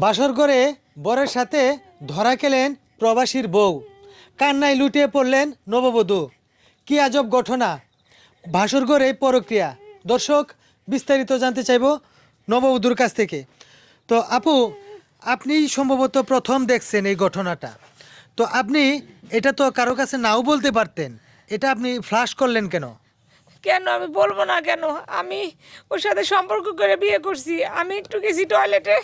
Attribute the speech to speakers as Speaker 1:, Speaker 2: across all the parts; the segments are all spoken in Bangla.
Speaker 1: বাসর করে বরের সাথে ধরা খেলেন প্রবাসীর বউ, কান্নায় লুটিয়ে পড়লেন নববধূ। কি আজব ঘটনা, বাসর করে পরক্রিয়া। দর্শক, বিস্তারিত জানতে চাইব নববধূর কাছ থেকে। তো আপু, আপনি সম্ভবত প্রথম দেখছেন এই ঘটনাটা, তো আপনি এটা তো কারো কাছে নাও বলতে পারতেন, এটা আপনি ফ্লাশ করলেন কেন?
Speaker 2: কেন আমি বলবো না কেন? আমি ওর সাথে সম্পর্ক করে বিয়ে করছি। আমি একটু গেছি টয়লেটে,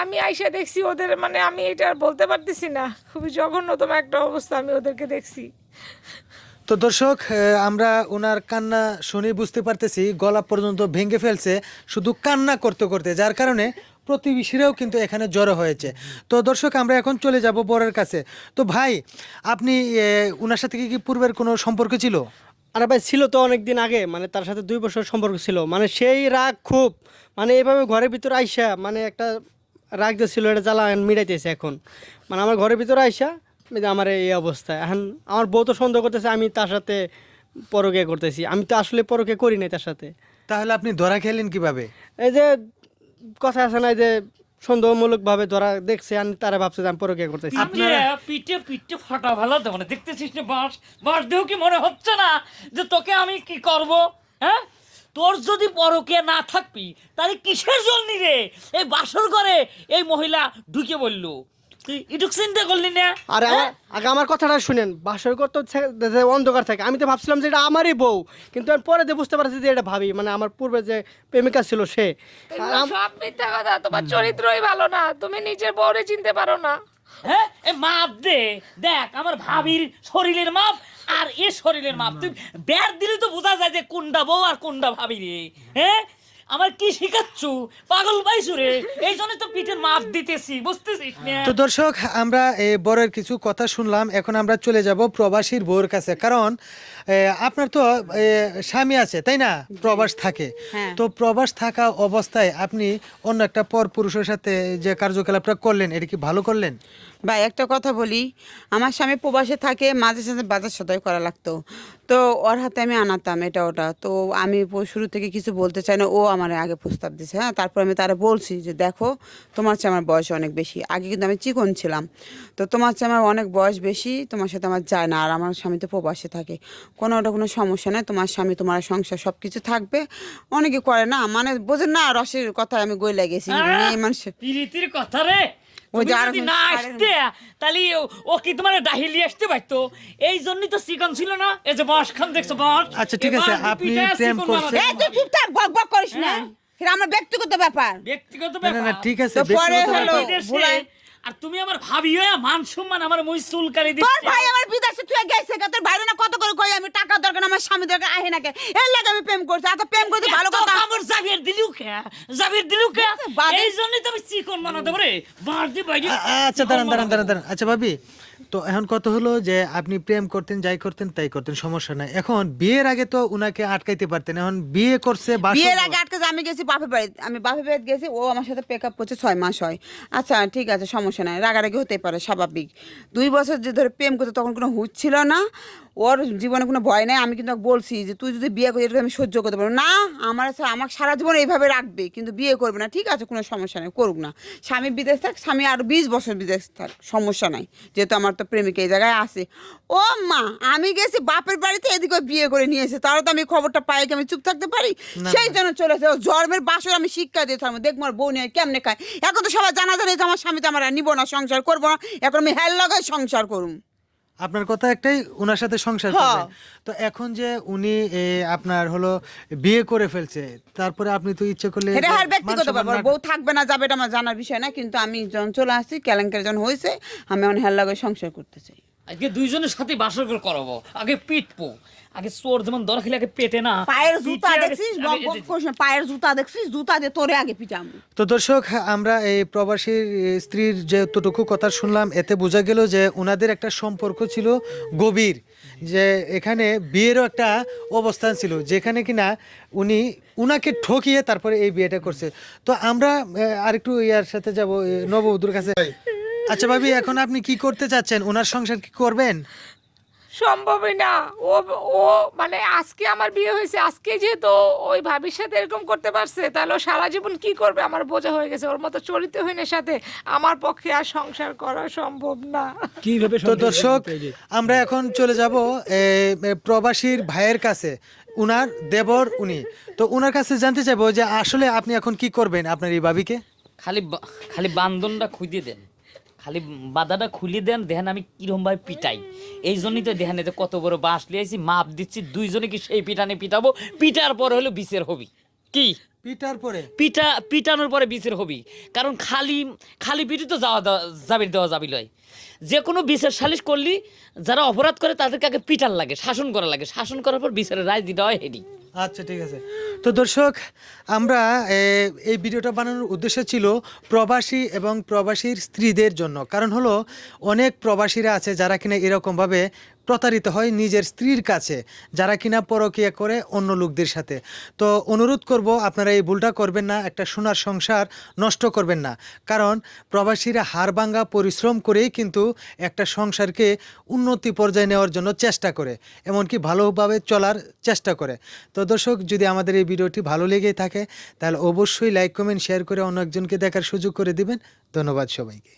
Speaker 2: আমি আইসা দেখছি ওদের, মানে আমি এটা আর বলতে পারতেছি না, খুবই জঘন্যতম একটা অবস্থা আমি ওদেরকে দেখছি।
Speaker 1: তো দর্শক, আমরা ওনার কান্না শুনে বুঝতে পারতেছি গলা পর্যন্ত ভেঙে ফেলছে শুধু কান্না করতে করতে, যার কারণে প্রতিবেশীরাও কিন্তু এখানে জড়ো হয়েছে। তো দর্শক, আমরা এখন চলে যাব বরের কাছে। তো ভাই, আপনি ওনার সাথে কি পূর্বের কোনো সম্পর্ক ছিল?
Speaker 3: আরে ভাই, ছিল তো অনেক দিন আগে, মানে তার সাথে 2 বছর সম্পর্ক ছিল। মানে সেই রাগ খুব, মানে এভাবে ঘরের ভিতরে আইসা, মানে একটা রাগ যে ছিল এটা জ্বালা মিটাইতেছে এখন। মানে আমার ঘরের ভিতরে আইসা আমার এই অবস্থা এখন। আমার বউ তো সন্দেহ করতেছে আমি তার সাথে পরকে করতেছি। আমি তো আসলে পরকে করি নাই তার সাথে।
Speaker 1: তাহলে আপনি ধরা খেলেন কিভাবে?
Speaker 3: এই যে কথা আছে না, যে সন্দেহমূলক ভাবে ধরা দেখছে, আমি তারা ভাবছে যে আমি পরকে করতেছি।
Speaker 4: পিঠে পিঠে ফাটা ভালো তো, মানে দেখতেছিস না বাঁশ বাঁশ দেহ, কি মনে হচ্ছে না যে তোকে আমি কি করব? হ্যাঁ, তোর যদি পরকে না থাকবি তাহলে কিসের জন্য রে এই বাসর ঘরে এই মহিলা ঢুকে বললো? তুই ইটুক চিন্তা করলি না?
Speaker 3: আরে আগে আমার কথাটা শুনেন। বাসর ঘর তো যে অন্ধকার থাকে, আমি তো ভাবছিলাম যে এটা আমারই বউ, কিন্তু আমি পরে বুঝতে পারছি যে এটা ভাবি, মানে আমার পূর্বে যে প্রেমিকা ছিল সে।
Speaker 2: এগুলো সব মিথ্যা কথা, তোমার চরিত্রই ভালো না, তুমি নিজের বউরে চিনতে পারো না।
Speaker 4: হ্যাঁ, এই মাপ দে, দেখ আমার ভাবির শরীরের মাপ আর এ শরীরের মাপ, তুই বের দিলে তো বোঝা যায় যে কোনটা বউ আর কোনটা ভাবি রে। হ্যাঁ, আমার কি শিখাচ্ছ পাগল পাইছু রে? এই জন্য তো পিঠের মাপ দিতেছি, বুঝতেছিস না?
Speaker 1: তো দর্শক, আমরা বরের কিছু কথা শুনলাম, এখন আমরা চলে যাব প্রবাসীর বউর কাছে। কারণ আপনার তো স্বামী আছে, তাই না? প্রবাস থাকে। তো প্রবাস থাকা অবস্থায় আপনি অন্য একটা পর পুরুষের সাথে যে কার্যকলাপটা করলেন, এটা কি ভালো করলেন?
Speaker 5: ভাই একটা কথা বলি, আমার স্বামী প্রবাসে থাকে, মাঝে সাঝে বাজার সদাই করা লাগতো, তো ওর হাতে আমি আনাতাম এটা ওটা। তো আমি শুরু থেকে কিছু বলতে চাই না, ও আমার আগে প্রস্তাব দিছে। হ্যাঁ, তারপর আমি তারা বলছি যে দেখো, তোমার চেয়ে আমার বয়স অনেক বেশি, আগে কিন্তু আমি চিকন ছিলাম, তো তোমার চেয়ে আমার অনেক বয়স বেশি, তোমার সাথে আমার যায় না, আর আমার স্বামী তো প্রবাসে থাকে, ওটা কোনো সমস্যা নেই, তোমার স্বামী তোমার সংসার সব কিছু থাকবে। অনেকে করে না, মানে বোঝেন না, রসের কথায় আমি গইলা গেছি মেয়ে মানুষ।
Speaker 4: প্রীতির কথা রে,
Speaker 5: ওই
Speaker 4: তুমি
Speaker 5: যে আর
Speaker 4: যদি না আসতে তাহলে ও কি তোমার ডাহিলি আসতে পারতো? এই জন্যই তো চিকন ছিল না। এই যে বাঁশ খান দেখছো, বাঁশ।
Speaker 1: আচ্ছা, ঠিক আছে, আপনি প্রেম করছেন।
Speaker 5: এই তুই চুপ থাক, বক বক করিস না, এটা আমার ব্যক্তিগত ব্যাপার।
Speaker 4: ব্যক্তিগত
Speaker 1: না না না,
Speaker 4: ব্যাপার।
Speaker 1: ঠিক আছে,
Speaker 5: তো পরে
Speaker 1: ব্যক্তিগত
Speaker 5: হলো
Speaker 1: ব্যাপার।
Speaker 4: বিদেশে,
Speaker 5: ভুলাই।
Speaker 4: আর তুমি আমার ভাবি হয়ে মান সম্মান আমার মুই চুলকারি
Speaker 5: তোর
Speaker 4: দিচ্ছ।
Speaker 5: ভাই আমার বিদেশে তুই গেছে, তোর ভাই না কত করে কই আমি টাকা দরকার, আমার স্বামী দরকার, আহে না কে, এর লাগে আমি প্রেম করছি। আচ্ছা, প্রেম করতে ভালো কথা।
Speaker 4: আমার জাবির দিলু কে, জাবির দিলু কে,
Speaker 5: বাদে-
Speaker 4: এই জন্যই তো আমি চিকন বানাতে পারে বাঁশ দি বাইরে।
Speaker 1: আচ্ছা, দাঁড়ান দাঁড়ান দাঁড়ান দাঁড়ান। আচ্ছা ভাবি, তো এখন কথা হলো যে আপনি প্রেম করতেন, যাই করতেন তাই করতেন, সমস্যা নাই। এখন বিয়ের আগে তো উনাকে আটকাইতে পারতেন, এখন বিয়ে করছে,
Speaker 5: বিয়ের আগে আটকে আমি গেছি বাপের বাড়ি, আমি বাপের বাড়ি গেছি, ও আমার সাথে পেক আপ করছে 6 মাস হয়। আচ্ছা ঠিক আছে, সমস্যা নাই, রাগারাগি হতে পারে, স্বাভাবিক। 2 বছর যে ধরে প্রেম করতে, তখন কোনো হুঁশ ছিল না, ওর জীবনে কোনো ভয় নাই। আমি কিন্তু ওকে বলছি যে তুই যদি বিয়ে করি এটা আমি সহ্য করতে পারবো না, আমাকে সারা জীবন এইভাবে রাখবে, কিন্তু বিয়ে করবে না। ঠিক আছে, কোনো সমস্যা নেই, করুক না, স্বামী বিদেশ থাক, স্বামী আরও 20 বছর বিদেশ থাক, সমস্যা নাই, যেহেতু আমার তো প্রেমিকা এই জায়গায় আছে। ও মা, আমি গেছি বাপের বাড়িতে, এদিকে বিয়ে করে নিয়ে এসে, তাহলে তো আমি খবরটা পাই কি আমি চুপ থাকতে পারি? সেই জন্য চলেছে ও জন্মের বাসর আমি শিক্ষা দিয়ে থাকবো, দেখবো আর বউ নিয়ে কেমনে খায়। এখন তো সবাই জানা জানে যে আমার স্বামী তো আমার আর নিবো না, সংসার করবো না, এখন আমি হেল লাগাই সংসার করুম।
Speaker 1: আপনার কথা একটাই, ওনার সাথে সংসার
Speaker 5: হ্যাঁ।
Speaker 1: করবেন। তো এখন যে উনি আপনার হলো বিয়ে করে ফেলছে, তারপরে আপনি তো ইচ্ছে করলে
Speaker 5: এটা আর ব্যক্তিগত
Speaker 1: মান-সম্মান
Speaker 5: ব্যাপার,
Speaker 1: না-
Speaker 5: বউ থাকবে না যাবে এটা আমার জানার বিষয় না, কিন্তু আমি যখন চলে আসছি, কেলেঙ্কারি যখন হয়েছে, আমি এখন হেল লাগাই সংসার করতে চাই।
Speaker 4: আজকে দুইজনের সাথে বাসর করে করাবো, আগে পিটবো, আগে চোর যেমন দর খেলে আগে পেটে না,
Speaker 5: পায়ের জুতা
Speaker 4: পিঠে আগে-
Speaker 5: দেখছিস, বক বক করিস না, পায়ের জুতা দেখছিস, জুতা দিয়ে তোরে আগে পিটাম।
Speaker 1: তো দর্শক, আমরা এই প্রবাসী স্ত্রীর যে যতটুকু কথা শুনলাম, এতে বোঝা গেল যে ওনাদের একটা সম্পর্ক ছিল গভীর, যে এখানে বিয়েরও একটা অবস্থান ছিল, যেখানে কিনা উনাকে ঠকিয়ে তারপরে এই বিয়েটা করছে। তো আমরা আরেকটু ইয়ার সাথে যাব, নববধূর কাছে। আচ্ছা ভাবি, এখন আপনি কি করতে চাচ্ছেন? ওনার সংসার কি করবেন?
Speaker 2: সম্ভবই না। ও ও মানে আজকে আমার বিয়ে হয়েছে, আজকে যেহেতু ওই ভাবির সাথে এরকম করতে পারছে, তাহলে ও সারা জীবন কি করবে আমার বোঝা হয়ে গেছে। ওর মতো চরিত্রহীনের সাথে আমার পক্ষে আর সংসার করা সম্ভব না।
Speaker 6: কিভাবে
Speaker 1: তো দর্শক আমরা এখন চলে যাব প্রবাসীর ভাইয়ের কাছে, উনার দেবর উনি। তো উনার কাছে জানতে চাইবো যে আসলে আপনি এখন কি করবেন আপনার এই ভাবিকে?
Speaker 4: খালি বান্ধনটা খুঁজে দেন, খালি বাধাটা খুলে দেন, দেখেন আমি কিরম ভাবে পিটাই। এই জন্যই তো দেখেন এতে কত বড় বাঁশ লিয়েছি, মাপ দিচ্ছি, দুইজনে কি সেই পিটানে পিটাবো, পিটার পর হলো বিচার হবি। কি
Speaker 1: পিটার পরে
Speaker 4: পিটানোর পরে বিচার হবি, কারণ খালি পিঠে তো দেওয়া যাবি লয়। যে কোনো বিচার সালিশ করলি যারা অপরাধ করে তাদেরকে আগে পিটার লাগে, শাসন করা লাগে, শাসন করার পর বিচারের রায় দিতে হয় হেডি।
Speaker 1: আচ্ছা ঠিক আছে। তো দর্শক আমরা এই ভিডিওটা বানানোর উদ্দেশ্য ছিল প্রবাসী এবং প্রবাসীর স্ত্রীদের জন্য। কারণ হলো অনেক প্রবাসীরা আছে যারা কিনা এরকমভাবে প্রতারিত হয় নিজের স্ত্রীর কাছে, যারা কিনা পরকীয়া করে অন্য লোকদের সাথে। তো অনুরোধ করব আপনারা এই ভুলটা করবেন না, একটা সোনার সংসার নষ্ট করবেন না। কারণ প্রবাসীরা হাড়ভাঙ্গা পরিশ্রম করেই কিন্তু একটা সংসারকে উন্নতি পর্যায়ে নেওয়ার জন্য চেষ্টা করে, এমনকি ভালোভাবে চলার চেষ্টা করে। তো দর্শক যদি আমাদের এই ভিডিওটি ভালো লেগে থাকে তাহলে অবশ্যই লাইক কমেন্ট শেয়ার করে অন্য একজনকে দেখার সুযোগ করে দিবেন। ধন্যবাদ সবাইকে।